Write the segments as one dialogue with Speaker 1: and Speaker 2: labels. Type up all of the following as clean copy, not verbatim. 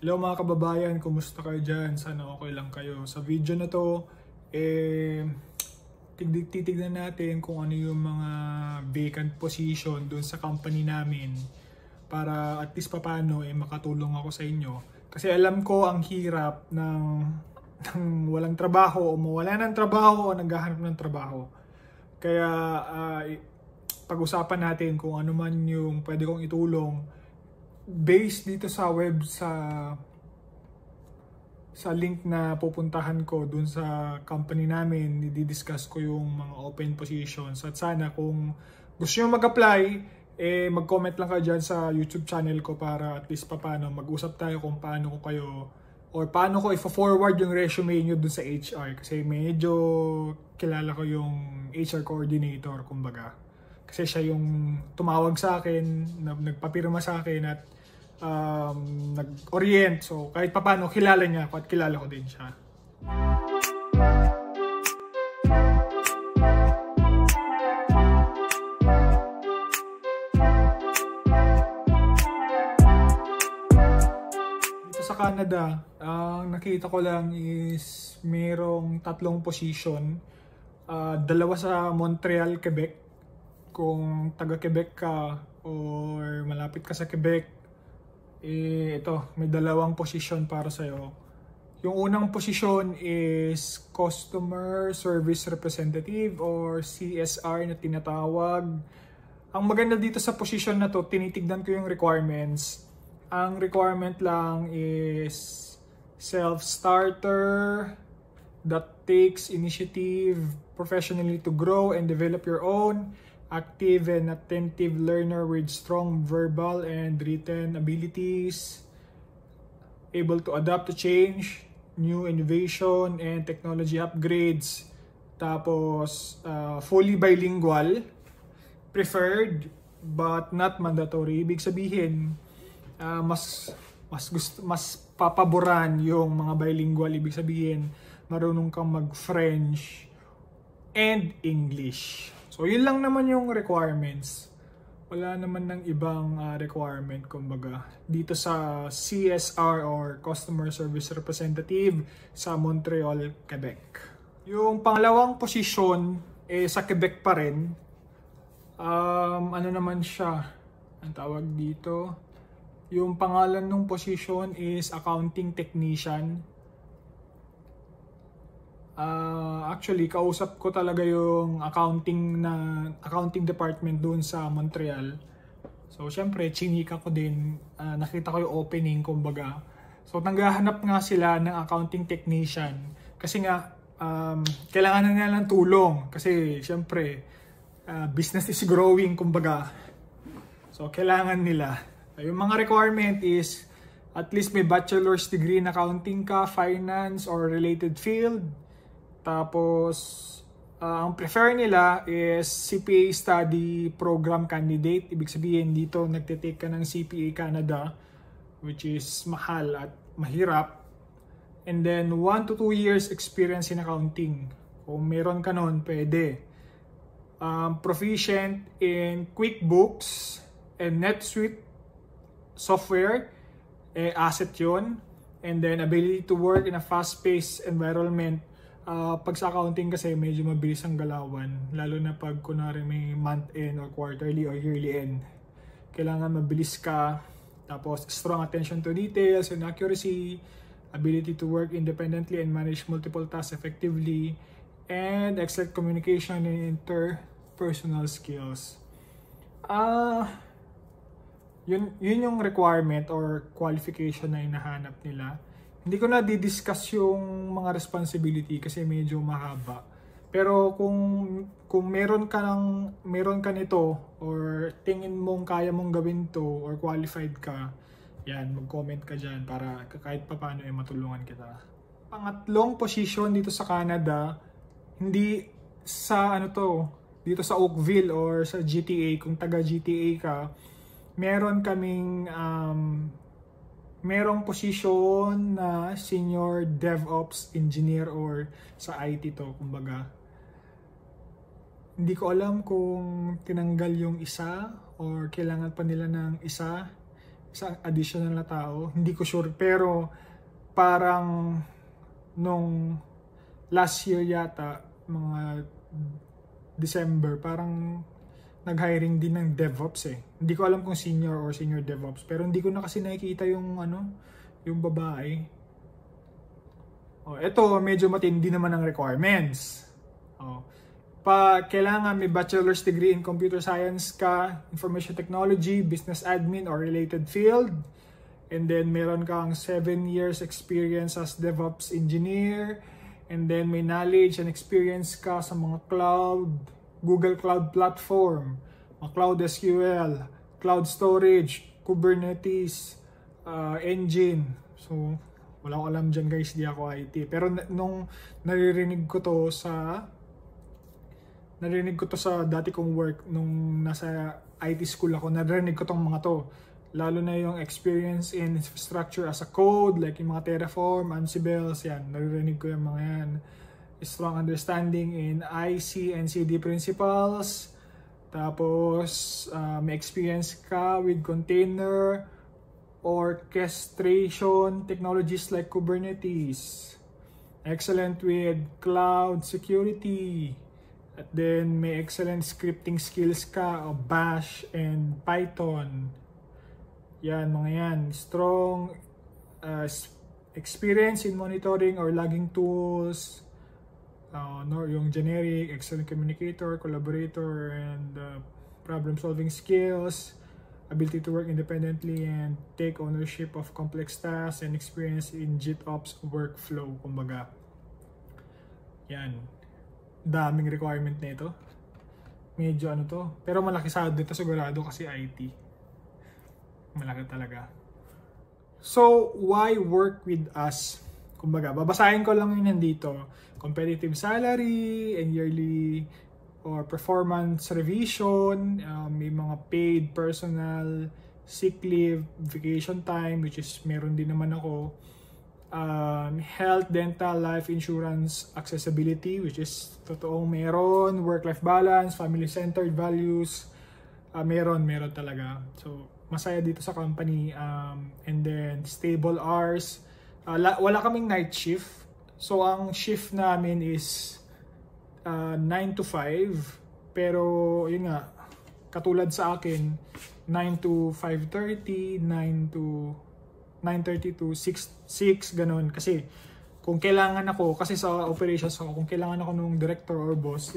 Speaker 1: Hello mga kababayan, kumusta kayo dyan? Sana okay lang kayo. Sa video na to, titignan natin kung ano yung mga vacant position dun sa company namin para at least papano makatulong ako sa inyo. Kasi alam ko ang hirap ng walang trabaho o mawala ng trabaho o naghahanap ng trabaho. Kaya pag-usapan natin kung ano man yung pwede kong itulong based dito sa link na pupuntahan ko dun sa company namin. Didiscuss ko yung mga open positions at sana kung gusto nyo mag-apply, mag-comment lang kayo dyan sa YouTube channel ko para at least paano mag-usap tayo kung paano ko kayo or paano ko i-forward yung resume nyo dun sa HR, kasi medyo kilala ko yung HR coordinator kumbaga, kasi siya yung tumawag sa akin, nagpapirma sa akin at nag-orient. So kahit paano kilala niya ako at kilala ko din siya. Dito sa Canada, ang nakita ko lang is merong 3 position. Dalawa sa Montreal, Quebec. Kung taga Quebec ka or malapit ka sa Quebec, ito, may 2 posisyon para sa'yo. Yung unang posisyon is Customer Service Representative or CSR na tinatawag. Ang maganda dito sa posisyon na to, tinitignan ko yung requirements. Ang requirement lang is self-starter that takes initiative professionally to grow and develop your own, active and attentive learner with strong verbal and written abilities, able to adapt to change, new innovation and technology upgrades. Tapos fully bilingual, preferred but not mandatory. Ibig sabihin, mas papaboran yung mga bilingual. Ibig sabihin, marunong kang mag-French and English. So, yun lang naman yung requirements. Wala naman ng ibang requirement, kumbaga, dito sa CSR or Customer Service Representative sa Montreal, Quebec. Yung pangalawang posisyon, sa Quebec pa rin. Ano naman siya? Ang tawag dito? Yung pangalan ng position is Accounting Technician. Actually, kausap ko talaga yung accounting department doon sa Montreal. So, syempre, chinika ko din. Nakita ko yung opening, kumbaga. So, naghahanap nga sila ng accounting technician. Kasi nga, kailangan na nila ng tulong. Kasi, syempre, business is growing, kumbaga. So, kailangan nila. Yung mga requirement is, at least may bachelor's degree in accounting ka, finance, or related field. Tapos, ang prefer nila is CPA study program candidate. Ibig sabihin, dito nagtitake ka ng CPA Canada, which is mahal at mahirap. And then, 1 to 2 years experience in accounting. Kung meron ka nun, pwede. Proficient in QuickBooks and NetSuite software, asset yun. And then, ability to work in a fast-paced environment. Pag sa accounting kasi medyo mabilis ang galawan, lalo na pag kunwari may month end or quarterly or yearly end. Kailangan mabilis ka, tapos strong attention to details and accuracy, ability to work independently and manage multiple tasks effectively, and excellent communication and interpersonal skills. Yun yung requirement or qualification na hinahanap nila. Hindi ko na di-discuss yung mga responsibility kasi medyo mahaba. Pero kung meron ka nito or tingin mong kaya mong gawin to or qualified ka, yan, mag-comment ka dyan para kahit papaano matulungan kita. Pangatlong position dito sa Canada, hindi sa dito sa Oakville or sa GTA, kung taga GTA ka, merong position na senior DevOps engineer or sa IT to, kumbaga. Hindi ko alam kung tinanggal yung isa or kailangan pa nila ng isa. isang additional na tao. Hindi ko sure, pero parang nung last year yata, mga December, parang nag-hiring din ng DevOps eh. Hindi ko alam kung senior or senior DevOps, pero hindi ko na kasi nakikita yung yung babae. Ito medyo matindi naman ang requirements. Kailangan may bachelor's degree in computer science ka, information technology, business admin or related field. And then meron kang 7 years experience as DevOps engineer. And then may knowledge and experience ka sa mga cloud, Google Cloud Platform, Cloud SQL, Cloud Storage, Kubernetes, Engine. So, wala ko alam dyan guys, di ako IT. Pero nung naririnig ko to sa dati kong work, nung nasa IT school ako, naririnig ko tong mga to. Lalo na yung experience in infrastructure as a code, like yung mga Terraform, Ansible, yan, naririnig ko yung mga yan. Strong understanding in IC and CD principles. Tapos, may experience ka with container orchestration technologies like Kubernetes. Excellent with cloud security. At then, may excellent scripting skills ka of Bash and Python. Yan, mga yan. Strong experience in monitoring or logging tools. Yung generic, excellent communicator, collaborator, and problem-solving skills. Ability to work independently and take ownership of complex tasks and experience in GitOps workflow. Kumbaga, yan. Daming requirement na ito. Medyo to. Pero malaki sa dito sigurado kasi IT. Malaki talaga. So, why work with us? Kumbaga, babasahin ko lang yung nandito. Competitive salary and yearly or performance revision, may mga paid personal sick leave, vacation time, which is meron din naman ako, health, dental, life insurance, accessibility, which is totoong meron, work-life balance, family-centered values, meron talaga. So, masaya dito sa company, and then stable hours, wala kaming night shift. So, ang shift namin is 9 to 5. Pero, yun nga, katulad sa akin, 9 to 5:30, 9 to 9:30 to 6, ganun. Kasi, kung kailangan ako, kasi sa operations ako, kung kailangan ako nung director or boss,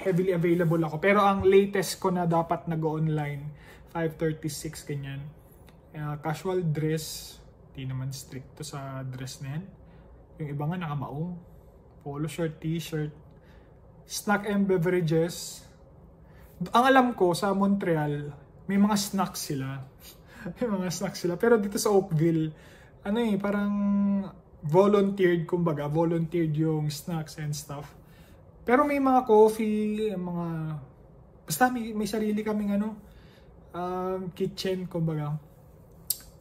Speaker 1: heavily available ako. Pero ang latest ko na dapat nag-online, 5:36, ganyan. Casual dress, di naman strict to sa dress na yan. Yung iba nga nakamaong, polo shirt, t-shirt, snack and beverages. Ang alam ko sa Montreal, may mga snacks sila. May mga snacks sila. Pero dito sa Oakville, parang volunteered, kumbaga, volunteered yung snacks and stuff. Pero may mga coffee, basta may sarili kaming kitchen, kumbaga.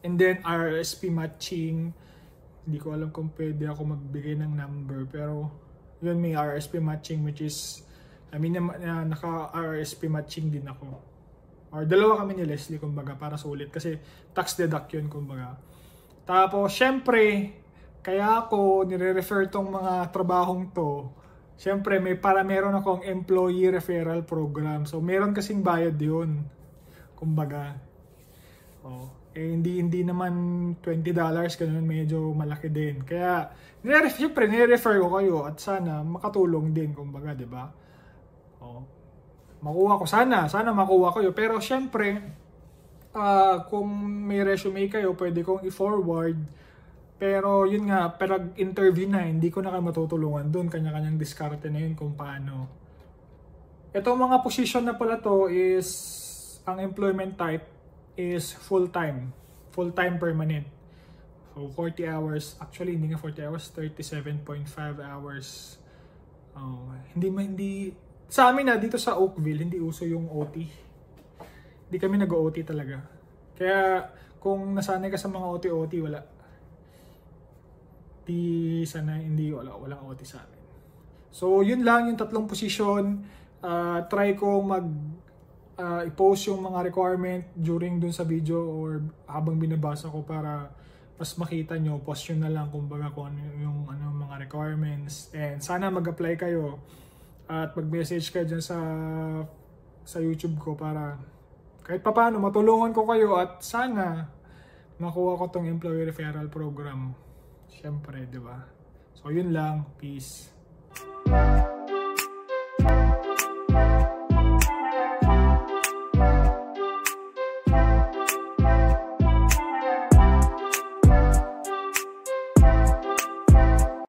Speaker 1: And then RRSP matching. Hindi ko alam kung pwede ako magbigay ng number, pero yun, may RRSP matching, which is naka-RRSP matching din ako. Or dalawa kami ni Leslie, kumbaga, para sulit. Kasi tax deduct yun, kumbaga. Tapos, syempre, kaya ako nire-refer tong mga trabahong to. Syempre, meron akong employee referral program. So, meron kasing bayad yun. Kumbaga. Hindi naman $20, ganun, medyo malaki din. Kaya, syempre, nire-refer ko kayo at sana makatulong din, kumbaga, di ba? Makuha ko, sana makuha kayo. Pero syempre, kung may resume kayo, pwede kong i-forward. Pero yun nga, perag interview na, hindi ko na kayo matutulungan doon. Kanya-kanyang diskarte na yun kung paano. Itong mga position na pala to is, ang employment type is full-time permanent. So 40 hours, actually hindi nga 40 hours, 37.5 hours. Hindi sa amin dito sa Oakville, hindi uso yung OT. Hindi kami nag-OT talaga. Kaya kung nasanay ka sa mga OT, wala. Walang OT sa amin. So yun lang yung tatlong position. Try ko i-post yung mga requirement during dun sa video or habang binabasa ko para mas makita nyo, post yun na lang kumbaga kung ano yung mga requirements. And sana mag-apply kayo at mag-message kayo dyan sa YouTube ko para kahit papaano matulungan ko kayo at sana makuha ko tong employee referral program. Siyempre, di ba? So yun lang. Peace.